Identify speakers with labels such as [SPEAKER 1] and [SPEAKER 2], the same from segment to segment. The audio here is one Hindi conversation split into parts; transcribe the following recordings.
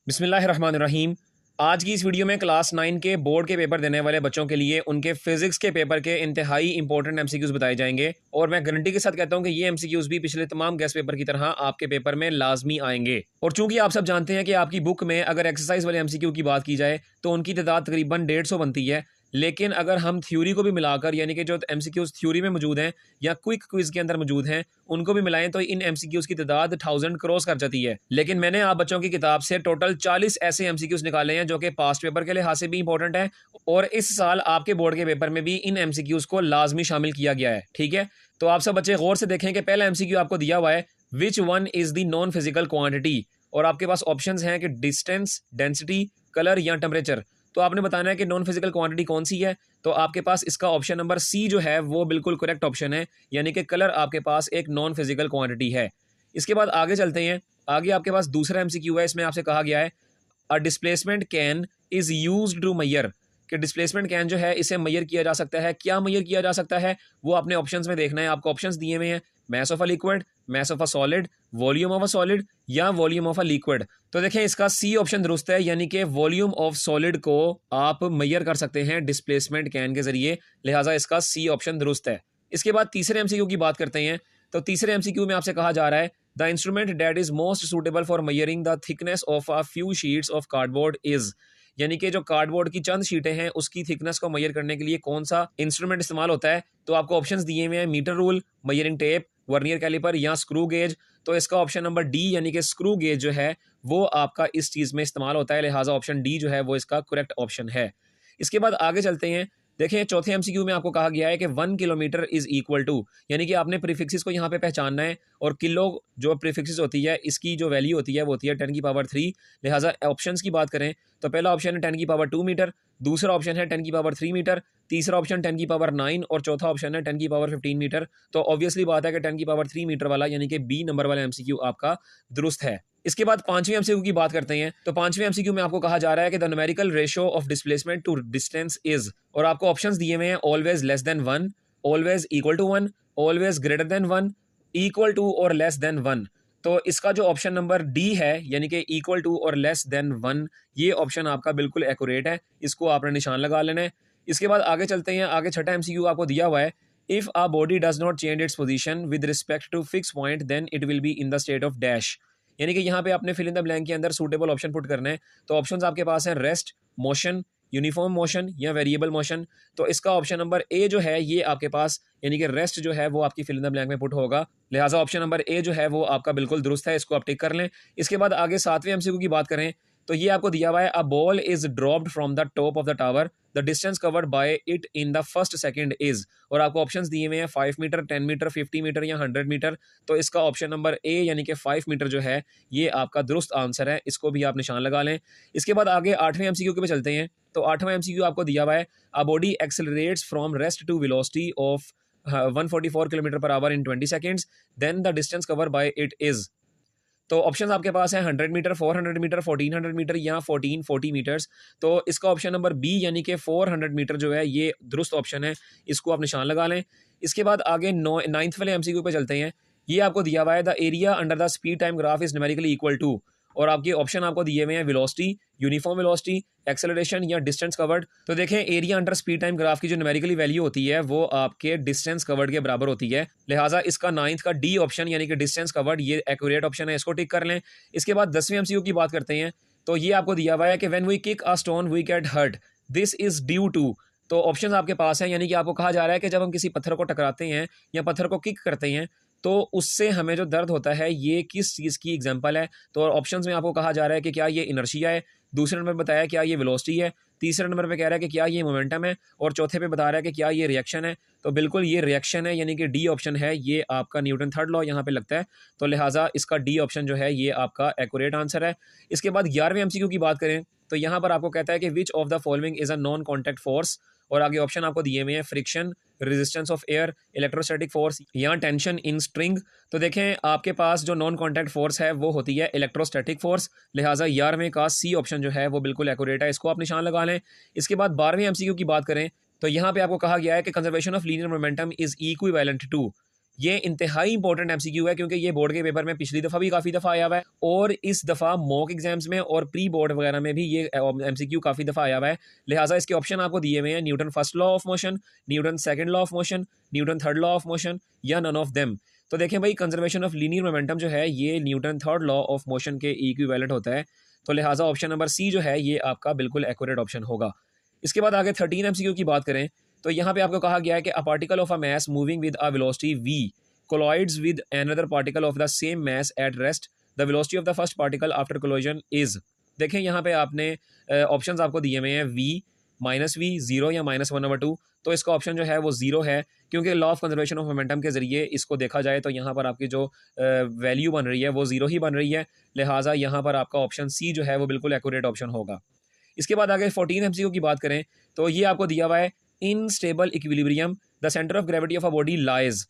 [SPEAKER 1] बिस्मिल्लाहिर्रहमानिर्रहीम। आज की इस वीडियो में क्लास 9 के बोर्ड के पेपर देने वाले बच्चों के लिए उनके फिजिक्स के पेपर के इंतहाई इंपॉर्टेंट एमसीक्यूज बताए जाएंगे और मैं गारंटी के साथ कहता हूं कि ये एमसीक्यूज भी पिछले तमाम गेस्ट पेपर की तरह आपके पेपर में लाजमी आएंगे। और चूंकि आप सब जानते हैं कि आपकी बुक में अगर एक्सरसाइज वाले एमसीक्यू की बात की जाए तो उनकी तादाद तकरीबन 150 बनती है, लेकिन अगर हम थ्योरी को भी मिलाकर यानी कि जो एमसीक्यूज थ्योरी में मौजूद हैं या क्विक क्विज के अंदर मौजूद हैं उनको भी मिलाएं तो इन एमसीक्यूज की तादाद 1000 क्रॉस कर जाती है। लेकिन मैंने आप बच्चों की किताब से टोटल 40 ऐसे एमसीक्यूज निकाले हैं जो कि पास्ट पेपर के लिहाज से भी इंपॉर्टेंट है और इस साल आपके बोर्ड के पेपर में भी इन एमसीक्यूज को लाजमी शामिल किया गया है। ठीक है, तो आप सब बच्चे गौर से देखें कि पहला एमसीक्यू आपको दिया हुआ है, which one is the non physical quantity, और आपके पास ऑप्शंस हैं कि डिस्टेंस, डेंसिटी, कलर या टेम्परेचर। तो आपने बताना है कि नॉन फिजिकल क्वांटिटी कौन सी है। तो आपके पास इसका ऑप्शन नंबर सी जो है वो बिल्कुल करेक्ट ऑप्शन है, यानी कि कलर आपके पास एक नॉन फिजिकल क्वांटिटी है। इसके बाद आगे चलते हैं। आगे आपके पास दूसरा एमसीक्यू है, इसमें आपसे कहा गया है a displacement can is used to measure, कि डिस्प्लेसमेंट कैन जो है इसे मेजर किया जा सकता है। क्या मेजर किया जा सकता है वो आपने ऑप्शंस में देखना है। आपको ऑप्शंस दिए हुए हैं, mass of a liquid, mass of a solid, volume of a solid या वॉल्यूम ऑफ अ लिक्विड। तो देखें इसका सी ऑप्शन दुरुस्त है, यानी कि वॉल्यूम ऑफ सॉलिड को आप मेजर कर सकते हैं डिस्प्लेसमेंट कैन के जरिए, लिहाजा इसका सी ऑप्शन दुरुस्त है। इसके बाद तीसरे एमसीक्यू की बात करते हैं। तो तीसरे एमसीक्यू में आपसे कहा जा रहा है the instrument that is most suitable for measuring the thickness of a few sheets of cardboard is, यानी कि जो कार्डबोर्ड की चंद शीटें हैं उसकी थिकनेस को मेजर करने के लिए कौन सा इंस्ट्रूमेंट इस्तेमाल होता है। तो आपको ऑप्शंस दिए हुए हैं, metre rule, measuring tape, vernier calliper या स्क्रू गेज। तो इसका ऑप्शन नंबर डी यानी कि स्क्रू गेज जो है वो आपका इस चीज में इस्तेमाल होता है, लिहाजा ऑप्शन डी जो है वो इसका करेक्ट ऑप्शन है। इसके बाद आगे चलते हैं। देखिए चौथे एमसीक्यू में आपको कहा गया है कि 1 किलोमीटर इज इक्वल टू, यानी कि आपने प्रीफिक्सेस को यहाँ पे पहचानना है और किलो जो प्रीफिक्सेस होती है इसकी जो वैल्यू होती है वो होती है 10 की पावर 3। लिहाजा ऑप्शंस की बात करें तो पहला ऑप्शन है 10 की पावर 2 मीटर, दूसरा ऑप्शन है 10 की पावर 3 मीटर, तीसरा ऑप्शन 10 की पावर 9 और चौथा ऑप्शन है 10 की पावर 15 मीटर। तो ऑब्वियसली बात है कि 10 की पावर 3 मीटर वाला यानी कि बी नंबर वाला एमसीक्यू आपका दुरुस्त है। इसके बाद पांचवें एमसीक्यू की बात करते हैं। तो पांचवें एमसीक्यू में आपको कहा जा रहा है कि the numerical ratio of displacement to distance is, और आपको ऑप्शंस दिए हुए हैं always less than 1, always equal to 1, always greater than 1, equal to और लेस देन 1। तो इसका जो ऑप्शन नंबर डी है यानी कि इक्वल टू और लेस देन 1, ये ऑप्शन आपका बिल्कुल एक्यूरेट है, इसको आपने निशान लगा लेना है। इसके बाद आगे चलते हैं। आगे छठा एमसीक्यू आपको दिया हुआ है, if a body does not change its position with respect to fix point then it will be in the state of dash, यानी कि यहाँ पे आपने फिल इन द ब्लैंक के अंदर सूटेबल ऑप्शन पुट करना है। तो ऑप्शंस आपके पास हैं रेस्ट, मोशन, यूनिफॉर्म मोशन या वेरिएबल मोशन। तो इसका ऑप्शन नंबर ए जो है ये आपके पास यानी कि रेस्ट जो है वो आपकी फिल इन द ब्लैंक में पुट होगा, लिहाजा ऑप्शन नंबर ए जो है वो आपका बिल्कुल दुरुस्त है, इसको आप टिक कर लें। इसके बाद आगे सातवें एमसीक्यू की बात करें तो ये आपको दिया हुआ है a ball is dropped from the top of the tower, the distance covered by it in the first second is, और आपको ऑप्शंस दिए हुए हैं 5 मीटर, 10 मीटर, 50 मीटर या 100 मीटर। तो इसका ऑप्शन नंबर ए यानी कि 5 मीटर जो है ये आपका दुरुस्त आंसर है, इसको भी आप निशान लगा लें। इसके बाद आगे आठवें एमसीक्यू के पे चलते हैं। तो आठवां एमसीक्यू आपको दिया हुआ है a body accelerates from rest to velocity of 144 kilometre per hour in 20 seconds, then the distance cover by it is. तो ऑप्शंस आपके पास हैं 100 मीटर, 400 मीटर, 1400 मीटर या 1440 मीटर्स। तो इसका ऑप्शन नंबर बी यानी कि 400 मीटर जो है ये दुरुस्त ऑप्शन है, इसको आप निशान लगा लें। इसके बाद आगे नाइन्थ वाले एमसीक्यू पे चलते हैं। ये आपको दिया हुआ है the area under the speed time graph is numerically equal to, और आपके ऑप्शन आपको दिए हुए हैं वेलोसिटी, यूनिफॉर्म वेलोसिटी, एक्सेलरेशन या डिस्टेंस कवर्ड। तो देखें area under speed time graph की जो न्यूमेरिकली वैल्यू होती है वो आपके डिस्टेंस कवर्ड के बराबर होती है, लिहाजा इसका नाइन्थ का डी ऑप्शन यानी कि डिस्टेंस कवर्ड ये एक्यूरेट ऑप्शन है, इसको टिक कर लें। इसके बाद 10वें एमसीक्यू की बात करते हैं। तो ये आपको दिया हुआ है कि when we kick a stone we get hurt, this is due to. तो ऑप्शन आपके पास है, यानी कि आपको कहा जा रहा है कि जब हम किसी पत्थर को टकराते हैं या पत्थर को किक करते हैं तो उससे हमें जो दर्द होता है ये किस चीज़ की एग्जांपल है। तो ऑप्शंस में आपको कहा जा रहा है कि क्या ये इनर्शिया है, दूसरे नंबर बताया क्या ये वेलोसिटी है, तीसरे नंबर पे कह रहा है कि क्या ये मोमेंटम है, और चौथे पे बता रहा है कि क्या ये रिएक्शन है। तो बिल्कुल ये रिएक्शन है, यानी कि डी ऑप्शन है ये आपका न्यूटन थर्ड लॉ यहाँ पे लगता है, तो लिहाजा इसका डी ऑप्शन जो है ये आपका एक्यूरेट आंसर है। इसके बाद 11वें एमसीक्यू की बात करें तो यहाँ पर आपको कहता है कि which of the following is a non contact force, और आगे ऑप्शन आपको दिए हुए हैं friction, resistance of air, electrostatic force या टेंशन इन स्ट्रिंग। तो देखें आपके पास जो नॉन कॉन्टैक्ट फोर्स है वो होती है इलेक्ट्रोस्टैटिक फोर्स, लिहाजा 11वें का सी ऑप्शन जो है वो बिल्कुल एक्यूरेट है, इसको आप निशान लगा लें। इसके बाद 12वें एमसीक्यू की बात करें तो यहाँ पे आपको कहा गया है कि conservation of linear momentum is equivalent to, ये इंतहाई इंपॉर्टेंट एमसीक्यू है क्योंकि ये बोर्ड के पेपर में पिछली दफ़ा भी काफ़ी दफ़ा आया हुआ है और इस दफ़ा मॉक एग्जाम्स में और प्री बोर्ड वगैरह में भी ये एमसीक्यू काफ़ी दफ़ा आया हुआ है। लिहाजा इसके ऑप्शन आपको दिए हुए हैं Newton first law of motion, Newton second law of motion, Newton third law of motion या नन ऑफ देम। तो देखें भाई, कंजर्वेशन ऑफ लीनियर मोमेंटम जो है ये Newton third law of motion के इक्विवेलेंट होता है। तो लिहाजा ऑप्शन नंबर सी जो है ये आपका बिल्कुल एक्यूरेट ऑप्शन होगा। इसके बाद आगे 13 एमसीक्यू की बात करें तो यहाँ पे आपको कहा गया है कि a particle of a mass moving with a velocity v collides with another particle of the same mass at rest, the velocity of the first particle after collision is। देखें यहाँ पे आपने ऑप्शंस आपको दिए हुए हैं v माइनस वी, जीरो या -1/2। तो इसका ऑप्शन जो है वो जीरो है क्योंकि law of conservation of momentum के जरिए इसको देखा जाए तो यहाँ पर आपकी जो वैल्यू बन रही है वो जीरो ही बन रही है। लिहाजा यहाँ पर आपका ऑप्शन सी जो है वो बिल्कुल एक्यूरेट ऑप्शन होगा। इसके बाद आगे 14 एमसीक्यू की बात करें तो ये आपको दिया हुआ है in stable equilibrium the centre of gravity of a body lies.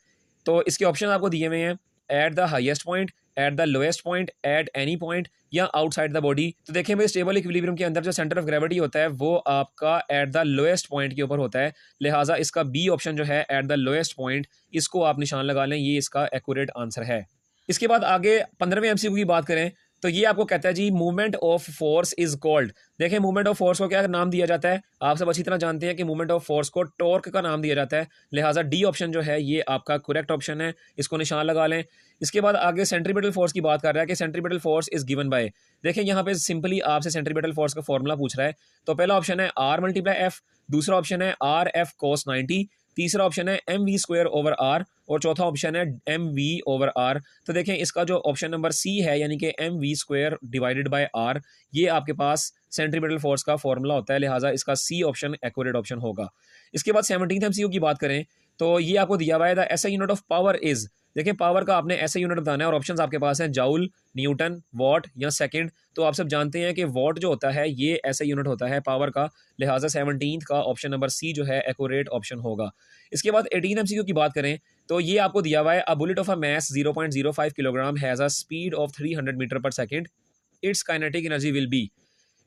[SPEAKER 1] तो इसके ऑप्शन आपको दिए हुए हैं at the highest point, at the lowest point, at any point या आउटसाइड द बॉडी। तो देखें भाई, स्टेबल इक्विलिब्रियम के अंदर जो सेंटर ऑफ ग्रेविटी होता है वो आपका एट द लोएस्ट पॉइंट के ऊपर होता है। लिहाजा इसका बी ऑप्शन जो है एट द लोएस्ट पॉइंट, इसको आप निशान लगा लें, ये इसका एक्यूरेट आंसर है। इसके बाद आगे 15वें एमसीक्यू की बात करें तो ये आपको कहता है जी movement of force is called. देखें, मूवमेंट ऑफ फोर्स को क्या नाम दिया जाता है? आप सब अच्छी तरह जानते हैं कि मूवमेंट ऑफ फोर्स को टॉर्क का नाम दिया जाता है। लिहाजा डी ऑप्शन जो है ये आपका करेक्ट ऑप्शन है, इसको निशान लगा लें। इसके बाद आगे सेंट्रीपिटल फोर्स की बात कर रहा है कि centripetal force is given by. देखें यहाँ पे सिंपली आपसे सेंट्रीपिटल फोर्स का फॉर्मूला पूछ रहा है। तो पहला ऑप्शन है आर मल्टीप्लाई एफ, दूसरा ऑप्शन है आर एफ कोस 90, तीसरा ऑप्शन है M V square over R और चौथा ऑप्शन है एम वी ओवर आर। तो देखें इसका जो ऑप्शन नंबर सी है यानी कि M V square divided by R, ये आपके पास सेंट्रीपिटल फोर्स का फॉर्मूला होता है। लिहाजा इसका सी ऑप्शन एक्यूरेट ऑप्शन होगा। इसके बाद 17th एमसीक्यू की बात करें तो ये आपको दिया हुआ है the SI unit of power is. देखिए, पावर का आपने ऐसे यूनिट बताना है और ऑप्शंस आपके पास हैं जाउल, न्यूटन, वॉट या सेकंड। तो आप सब जानते हैं कि वॉट जो होता है ये ऐसे यूनिट होता है पावर का। लिहाजा 17th का ऑप्शन नंबर सी जो है एक्यूरेट ऑप्शन होगा। इसके बाद 18 एमसीक्यू की बात करें तो ये आपको दिया हुआ है a bullet of a mass 0.05 kilogram has a speed of 300 metre per second, its kinetic energy will be.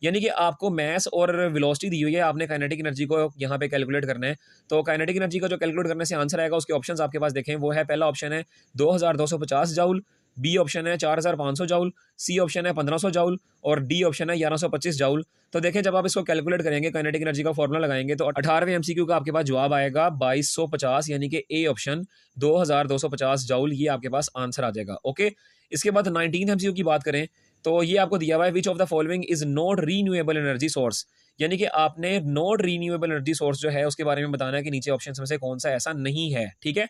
[SPEAKER 1] यानी कि आपको मास और वेलोसिटी दी हुई है, आपने काइनेटिक एनर्जी को यहाँ पे कैलकुलेट करना है। तो काइनेटिक एनर्जी का जो कैलकुलेट करने से आंसर आएगा उसके ऑप्शंस आपके पास देखें, वो है पहला ऑप्शन है 2250 जाउल, बी ऑप्शन है 4500 जाउल, सी ऑप्शन है 1500 जाउल और डी ऑप्शन है 1125 जाउल। तो देखें, जब आप इसको कैलकुलेट करेंगे काइनेटिक एनर्जी का फॉर्मूला लगाएंगे तो 18वें एमसीक्यू का आपके पास जवाब आएगा 2250, यानी कि ए ऑप्शन 2250 जाउल, ये आपके पास आंसर आ जाएगा। ओके, इसके बाद 19th एमसीक्यू की बात करें तो ये आपको दिया हुआ है विच of the following is not renewable energy source. यानी कि आपने नॉट रीन्यूएबल एनर्जी सोर्स जो है उसके बारे में बताना है कि नीचे ऑप्शन में से कौन सा ऐसा नहीं है। ठीक है,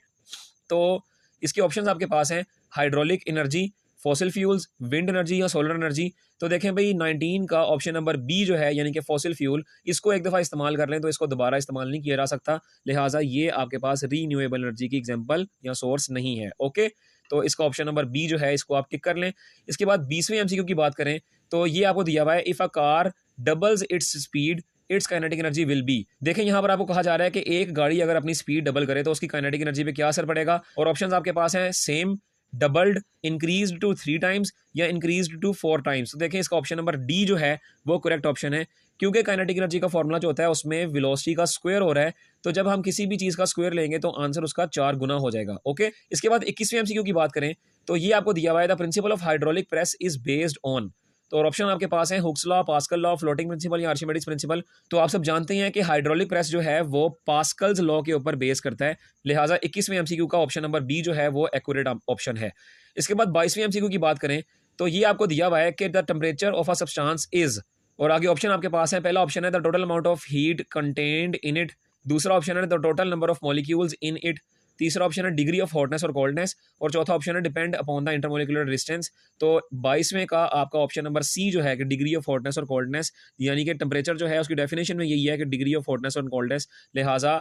[SPEAKER 1] तो इसके ऑप्शंस आपके पास हैं hydraulic energy, fossil fuels, wind energy या सोलर एनर्जी। तो देखें भाई, 19 का ऑप्शन नंबर बी जो है यानी कि फॉसिल फ्यूल, इसको एक दफ़ा इस्तेमाल कर लें तो इसको दोबारा इस्तेमाल नहीं किया जा सकता। लिहाजा ये आपके पास रीन्यूएबल एनर्जी की एग्जाम्पल या सोर्स नहीं है। ओके, तो इसका ऑप्शन नंबर बी जो है इसको आप टिक कर लें। इसके बाद 20वें एमसीक्यू की बात करें तो ये आपको दिया हुआ है if a car doubles its speed it's kinetic energy will B. देखें, यहाँ पर आपको कहा जा रहा है कि एक गाड़ी अगर अपनी स्पीड डबल करे तो उसकी काइनेटिक एनर्जी पे क्या असर पड़ेगा। और ऑप्शंस आपके पास हैं same, doubled, increased to 3 times या इंक्रीज्ड टू 4 टाइम्स। तो देखें, इसका ऑप्शन नंबर डी जो है वो करेक्ट ऑप्शन है क्योंकि काइनेटिक एनर्जी का फॉर्मूला जो होता है उसमें वेलोसिटी का स्क्वायर हो रहा है। तो जब हम किसी भी चीज़ का स्क्वायर लेंगे तो आंसर उसका 4 गुना हो जाएगा। ओके, इसके बाद 21वें एमसीक्यू की बात करें तो ये आपको दिया हुआ है the principle of hydraulic press is based on. तो और ऑप्शन आपके पास है Hooke's law, Pascal law, floating principle या आर्चिमेडिस प्रिंसिपल। तो आप सब जानते हैं कि हाइड्रोलिक प्रेस जो है वो पास्कल्स लॉ के ऊपर बेस करता है। लिहाजा 21वें एमसीक्यू का ऑप्शन नंबर बी जो है वो एक्यूरेट ऑप्शन है। इसके बाद 22वें एमसीक्यू की बात करें तो ये आपको दिया हुआ है कि the temperature of a substance is, और आगे ऑप्शन आपके पास है। पहला ऑप्शन है the total amount of heat contained in it, दूसरा ऑप्शन है the total number of molecules in it, तीसरा ऑप्शन है डिग्री ऑफ हॉटनेस और कोल्डनेस और चौथा ऑप्शन है depend upon the intermolecular distance. तो 22वें का आपका ऑप्शन नंबर सी जो है कि डिग्री ऑफ हॉटनेस और कोल्डनेस, यानी कि टेम्परेचर जो है उसकी डेफिनेशन में यही है कि डिग्री ऑफ हॉटनेस और कोल्डनेस। लिहाजा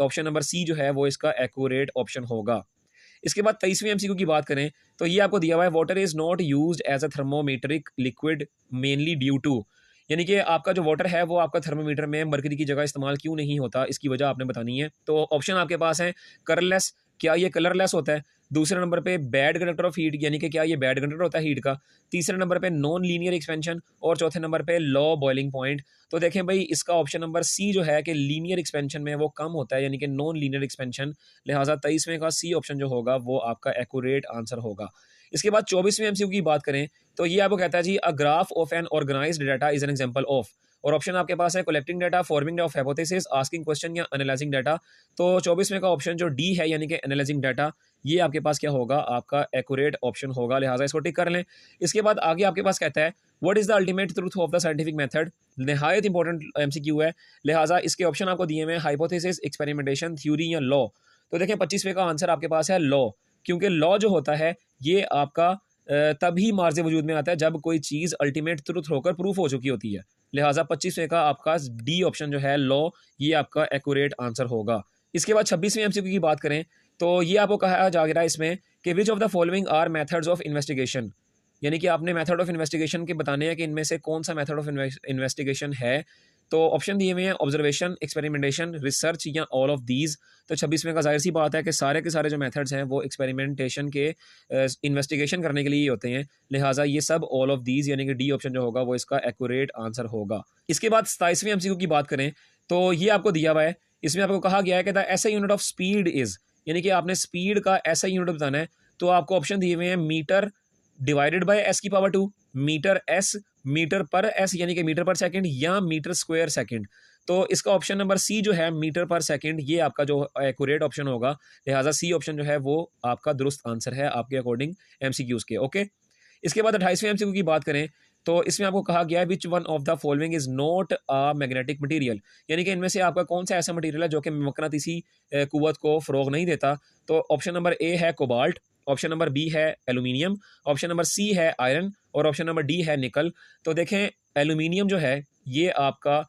[SPEAKER 1] ऑप्शन नंबर सी जो है वो इसका एक्यूरेट ऑप्शन होगा। इसके बाद 23वें एमसीक्यू की बात करें तो ये आपको दिया हुआ है water is not used as a thermometric liquid mainly due to. यानी कि आपका जो वाटर है वो आपका थर्मोमीटर में मरकरी की जगह इस्तेमाल क्यों नहीं होता, इसकी वजह आपने बतानी है। तो ऑप्शन आपके पास है कलरलेस, क्या ये कलरलेस होता है? दूसरे नंबर पे बैड कंडक्टर ऑफ हीट, यानी कि क्या ये बैड कंडक्टर होता है हीट का। तीसरे नंबर पे नॉन लीनियर एक्सपेंशन, और चौथे नंबर पे लो बॉइलिंग पॉइंट। तो देखें भाई, इसका ऑप्शन नंबर सी जो है कि लीनियर एक्सपेंशन में वो कम होता है, यानी कि नॉन लीनियर एक्सपेंशन, लिहाजा 23वें का सी ऑप्शन जो होगा वो आपका एक्यूरेट आंसर होगा। इसके बाद 24वें एमसीक्यू की बात करें तो ये आपको कहता है जी, a graph of an organised data is an example of, और ऑप्शन आपके पास है collecting data, forming of hypothesis, asking question या एनालाइजिंग डाटा। तो 24वें का ऑप्शन जो डी है यानी कि एनालाइजिंग डाटा, ये आपके पास क्या होगा, आपका एक्यूरेट ऑप्शन होगा, लिहाजा इसको टिक कर लें। इसके बाद आगे आपके पास कहता है what is the ultimate truth of the scientific method, निहायत इंपॉर्टेंट एमसीक्यू है, लिहाजा इसके ऑप्शन आपको दिए हुए हैं हाइपोथेसिस, एक्सपेरिमेंटेशन, थ्योरी या लॉ। तो देखें 25वें का आंसर आपके पास है लॉ, क्योंकि लॉ जो होता है ये आपका तभी मार्ज वजूद में आता है जब कोई चीज़ अल्टीमेट ट्रूथ होकर प्रूफ हो चुकी होती है, लिहाजा 25वें का आपका डी ऑप्शन जो है लॉ, ये आपका एक्यूरेट आंसर होगा। इसके बाद 26वें एमसीक्यू की बात करें तो ये आपको कहा जा रहा है इसमें कि which of the following are methods of investigation, यानी कि आपने मेथड ऑफ इन्वेस्टिगेशन के बताने हैं कि इनमें से कौन सा मेथड ऑफ इन्वेस्टिगेशन है। तो ऑप्शन दिए हुए हैं ऑब्जर्वेशन, एक्सपेरिमेंटेशन, रिसर्च या ऑल ऑफ दीज। तो 26वें का जाहिर सी बात है कि सारे के सारे जो मेथड्स हैं वो एक्सपेरिमेंटेशन के इन्वेस्टिगेशन करने के लिए ही होते हैं, लिहाजा ये सब ऑल ऑफ दीज, यानी कि डी ऑप्शन जो होगा वो इसका एक्यूरेट आंसर होगा। इसके बाद 27वें एमसीक्यू की बात करें तो ये आपको दिया हुआ है, इसमें आपको कहा गया है कि the SI unit of speed is, यानी कि आपने स्पीड का एसआई यूनिट बताना है। तो आपको ऑप्शन दिए हुए हैं मीटर डिवाइडेड बाय एस की पावर 2, मीटर एस, मीटर पर एस यानी कि मीटर पर सेकंड, या मीटर स्क्वायर सेकंड। तो इसका ऑप्शन नंबर सी जो है मीटर पर सेकंड, ये आपका जो एक्यूरेट ऑप्शन होगा, लिहाजा सी ऑप्शन जो है वो आपका दुरुस्त आंसर है आपके अकॉर्डिंग एमसीक्यूज के। ओके, इसके बाद 28वें एमसीक्यू की बात करें तो इसमें आपको कहा गया है which one of the following is not a magnetic material, यानी कि इनमें से आपका कौन सा ऐसा मटेरियल है जो कि मकनातीसी कुव्वत को फरोग नहीं देता। तो ऑप्शन नंबर ए है कोबाल्ट, ऑप्शन नंबर बी है एल्यूमिनियम, ऑप्शन नंबर सी है आयरन, और ऑप्शन नंबर डी है निकल। तो देखें एल्यूमिनियम जो है ये आपका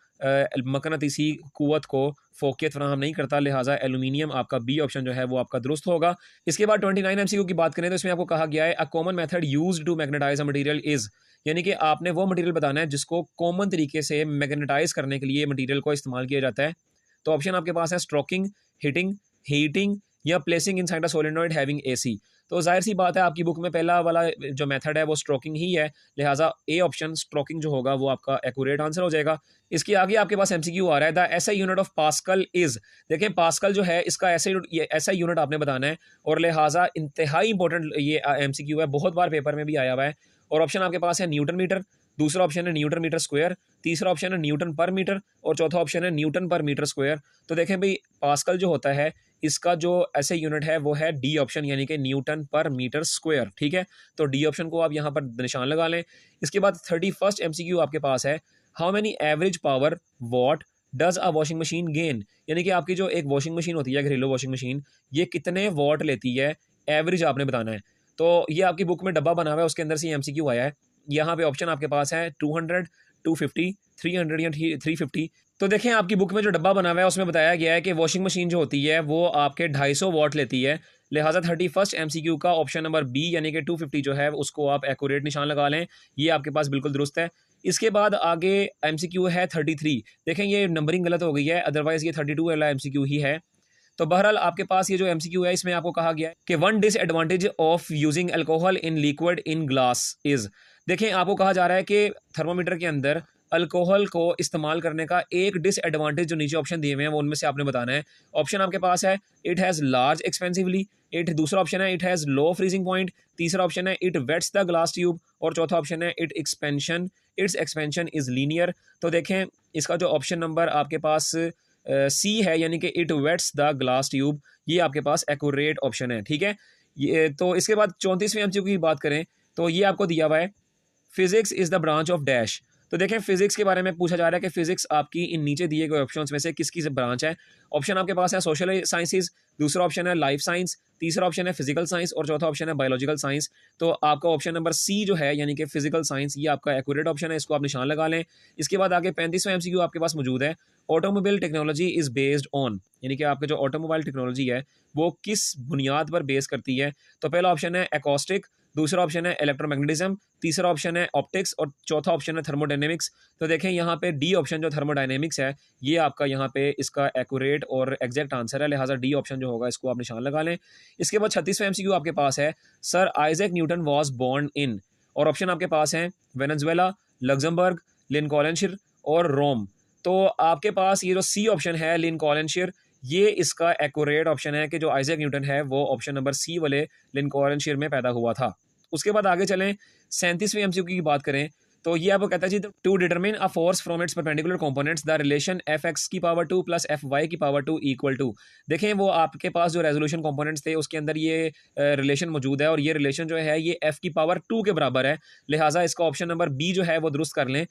[SPEAKER 1] मकनातीसी कुव्वत को फोकियत फराहम नहीं करता, लिहाजा एल्यूमिनियम आपका बी ऑप्शन जो है वो आपका दुरुस्त होगा। इसके बाद 29 एमसीक्यू की बात करें तो इसमें आपको कहा गया है a common method used to magnetise a material is, यानी कि आपने वो मटेरियल बताना है जिसको कॉमन तरीके से मैग्नेटाइज करने के लिए मटेरियल को इस्तेमाल किया जाता है। तो ऑप्शन आपके पास है स्ट्रोकिंग, हिटिंग, हीटिंग या placing inside a solenoid having AC. तो जाहिर सी बात है आपकी बुक में पहला वाला जो मेथड है वो स्ट्रोकिंग ही है, लिहाजा ए ऑप्शन स्ट्रोकिंग जो होगा वो आपका एक्यूरेट आंसर हो जाएगा। इसके आगे आपके पास एमसीक्यू आ रहा है the SI unit of pascal is, देखें पास्कल जो है इसका ऐसा यूनिट आपने बताना है, और लिहाजा इंतहाई इंपॉर्टेंट ये एमसीक्यू है, बहुत बार पेपर में भी आया हुआ है। और ऑप्शन आपके पास है न्यूटन मीटर, दूसरा ऑप्शन है न्यूटन मीटर स्क्वायर, तीसरा ऑप्शन है न्यूटन पर मीटर, और चौथा ऑप्शन है न्यूटन पर मीटर स्क्वायर। तो देखें भाई पास्कल जो होता है इसका जो ऐसे यूनिट है वो है डी ऑप्शन, यानी कि न्यूटन पर मीटर स्क्वायर। ठीक है, तो डी ऑप्शन को आप यहाँ पर निशान लगा लें। इसके बाद 31st एमसीक्यू आपके पास है how many average power what does a washing machine gain, यानी कि आपकी जो एक वॉशिंग मशीन होती है घरेलू वॉशिंग मशीन, ये कितने वॉट लेती है, एवरेज आपने बताना है। तो ये आपकी बुक में डब्बा बना हुआ है, उसके अंदर से एमसीक्यू आया है। यहाँ पे ऑप्शन आपके पास है 200, 250, 300 या 350। तो देखें आपकी बुक में जो डब्बा बना हुआ है उसमें बताया गया है कि वॉशिंग मशीन जो होती है वो आपके 250 वॉट लेती है, लिहाजा 31st एमसीक्यू का ऑप्शन नंबर बी यानी कि 250 जो है उसको आप एक्यूरेट निशान लगा लें, ये आपके पास बिल्कुल दुरुस्त है। इसके बाद आगे एमसीक्यू है 33, देखें ये नंबरिंग गलत हो गई है, अदरवाइज ये 32 वाला एमसीक्यू ही है। तो बहरहाल आपके पास ये जो एमसीक्यू है इसमें आपको कहा गया है कि one disadvantage of using alcohol in liquid in glass is, देखें आपको कहा जा रहा है कि थर्मोमीटर के अंदर अल्कोहल को इस्तेमाल करने का एक डिसएडवांटेज जो नीचे ऑप्शन दिए हुए हैं वो उनमें से आपने बताना है। ऑप्शन आपके पास है इट हैज़ लार्ज एक्सपेंसिवली, दूसरा ऑप्शन है it has low freezing point, तीसरा ऑप्शन है it wets the glass tube, और चौथा ऑप्शन है इट्स एक्सपेंशन इज लीनियर। तो देखें इसका जो ऑप्शन नंबर आपके पास सी है यानी कि it wets the glass tube, ये आपके पास एक्यूरेट ऑप्शन है। ठीक है, ये तो इसके बाद 34वें एमसीक्यू की बात करें तो ये आपको दिया हुआ है physics is the branch of dash. तो देखें फिजिक्स के बारे में पूछा जा रहा है कि फिजिक्स आपकी इन नीचे दिए गए ऑप्शंस में से किसकी ब्रांच है। ऑप्शन आपके पास है सोशल साइंसेज, दूसरा ऑप्शन है लाइफ साइंस, तीसरा ऑप्शन है फिजिकल साइंस, और चौथा ऑप्शन है बायोलॉजिकल साइंस। तो आपका ऑप्शन नंबर सी जो है यानी कि फिजिकल साइंस, ये आपका एक्यूरेट ऑप्शन है, इसको आप निशान लगा लें। इसके बाद आगे 35वां एमसीक्यू आपके पास मौजूद है automobile technology is based on, यानी कि आपका जो ऑटोमोबाइल टेक्नोलॉजी है वो किस बुनियाद पर बेस करती है। तो पहला ऑप्शन है एकॉस्टिक, दूसरा ऑप्शन है इलेक्ट्रोमैग्नेटिज्म, तीसरा ऑप्शन है ऑप्टिक्स और चौथा ऑप्शन है थर्मोडायनेमिक्स। तो देखें यहाँ पे डी ऑप्शन जो थर्मोडायनेमिक्स है ये आपका यहाँ पे इसका एक्यूरेट और एग्जैक्ट आंसर है, लिहाजा डी ऑप्शन जो होगा इसको आप निशान लगा लें। इसके बाद 36वां एमसीक्यू आपके पास है, sir Isaac Newton was born in, और ऑप्शन आपके पास हैं वेनेजुएला, लग्जमबर्ग, लिंकॉलनशिर और रोम। तो आपके पास ये जो सी ऑप्शन है लिंकॉलनशिर, ये इसका एक्यूरेट ऑप्शन है कि जो आइजैक न्यूटन है वो ऑप्शन नंबर सी वाले लिंकॉलनशिर में पैदा हुआ था। उसके बाद आगे चलें, 37वें एमसीक्यू की बात करें तो ये आपको कहता है जी, to determine a force from its perpendicular components the relation F X की पावर 2 प्लस एफ वाई की पावर 2 इक्वल टू। देखें वो आपके पास जो रेजोल्यूशन कंपोनेंट्स थे उसके अंदर ये रिलेशन मौजूद है और ये रिलेशन जो है ये एफ की पावर 2 के बराबर है, लिहाजा इसका ऑप्शन नंबर बी जो है वो दुरुस्त कर लें।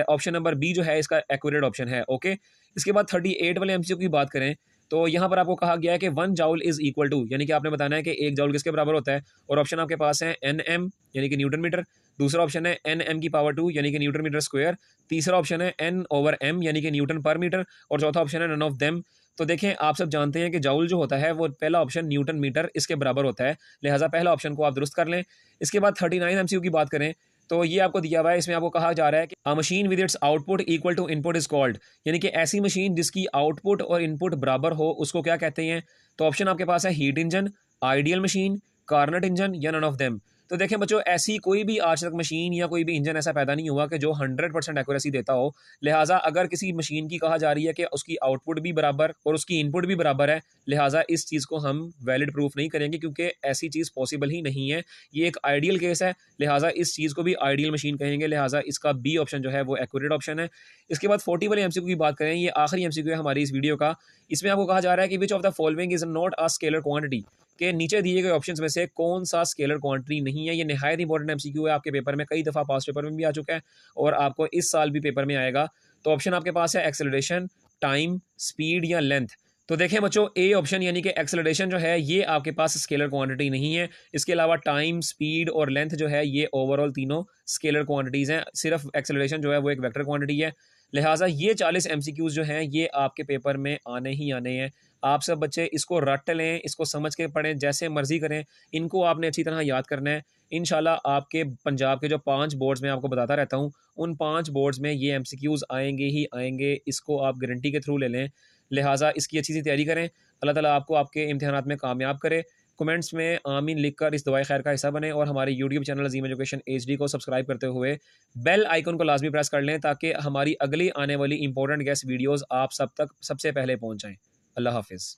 [SPEAKER 1] ऑप्शन नंबर बी जो है इसका एक्यूरेट ऑप्शन है। ओके, इसके बाद 38 वाले एमसीक्यू की बात करें तो यहाँ पर आपको कहा गया है कि 1 जाउल इज इक्वल टू, यानी कि आपने बताना है कि 1 जाउल किसके बराबर होता है, और ऑप्शन आपके पास है एन एम यानी कि न्यूटन मीटर, दूसरा ऑप्शन है एन एम की पावर 2 यानी कि न्यूटन मीटर स्क्वायर, तीसरा ऑप्शन है एन ओवर एम यानी कि न्यूटन पर मीटर, और चौथा ऑप्शन है नन ऑफ देम। तो देखें आप सब जानते हैं कि जाउल जो होता है वो पहला ऑप्शन न्यूटन मीटर इसके बराबर होता है, लिहाजा पहला ऑप्शन को आप दुरुस्त कर लें। इसके बाद 39 एमसीक्यू की बात करें तो ये आपको दिया हुआ है, इसमें आपको कहा जा रहा है कि a machine with its output equal to input is called, यानी कि ऐसी मशीन जिसकी आउटपुट और इनपुट बराबर हो उसको क्या कहते हैं। तो ऑप्शन आपके पास है heat engine, ideal machine, Carnot engine या नन ऑफ देम। तो देखें बच्चों, ऐसी कोई भी आज तक मशीन या कोई भी इंजन ऐसा पैदा नहीं हुआ कि जो 100% एक्यूरेसी देता हो, लिहाजा अगर किसी मशीन की कहा जा रही है कि उसकी आउटपुट भी बराबर और उसकी इनपुट भी बराबर है, लिहाजा इस चीज़ को हम वैलिड प्रूफ नहीं करेंगे क्योंकि ऐसी चीज़ पॉसिबल ही नहीं है। ये एक आइडियल केस है, लिहाजा इस चीज़ को भी आइडियल मशीन कहेंगे, लिहाजा इसका बी ऑप्शन जो है वो एक्यूरेट ऑप्शन है। इसके बाद 40 वाले एमसीक्यू की बात करें, ये आखिरी एमसीक्यू है हमारी इस वीडियो का। इसमें आपको कहा जा रहा है कि which of the following is not a scalar quantity, के नीचे दिए गए ऑप्शंस में से कौन सा स्केलर क्वांटिटी नहीं है। ये निहायत इंपॉर्टेंट एमसीक्यू है, आपके पेपर में कई दफ़ा पास्ट पेपर में भी आ चुका है और आपको इस साल भी पेपर में आएगा। तो ऑप्शन आपके पास है एक्सेलरेशन, टाइम, स्पीड या लेंथ। तो देखें बच्चों, ए ऑप्शन यानी कि एक्सेलरेशन जो है ये आपके पास स्केलर क्वांटिटी नहीं है। इसके अलावा टाइम, स्पीड और लेंथ जो है ये ओवरऑल तीनों स्केलर क्वांटिटीज़ हैं, सिर्फ एक्सेलरेशन जो है वो एक वेक्टर क्वांटिटी है। लिहाजा ये 40 एमसीक्यूज़ जो हैं ये आपके पेपर में आने ही आने हैं। आप सब बच्चे इसको रट लें, इसको समझ के पढ़ें, जैसे मर्जी करें, इनको आपने अच्छी तरह याद करना है। इंशाल्लाह आपके पंजाब के जो 5 बोर्ड्स में आपको बताता रहता हूँ, उन 5 बोर्ड्स में ये एमसीक्यूज़ आएंगे ही आएंगे, इसको आप गारंटी के थ्रू ले लें। लिहाजा इसकी अच्छी सी तैयारी करें, अल्लाह ताला आपको आपके इम्तिहानात में कामयाब करे। कमेंट्स में आमीन लिखकर इस दुआए खैर का हिस्सा बने और हमारे यूट्यूब चैनल अज़ीम एजुकेशन एचडी को सब्सक्राइब करते हुए बेल आइकन को लाजमी प्रेस कर लें ताकि हमारी अगली आने वाली इंपॉर्टेंट गेस्ट वीडियोज़ आप सब तक सबसे पहले पहुँच जाएँ। अल्लाह हाफिज़।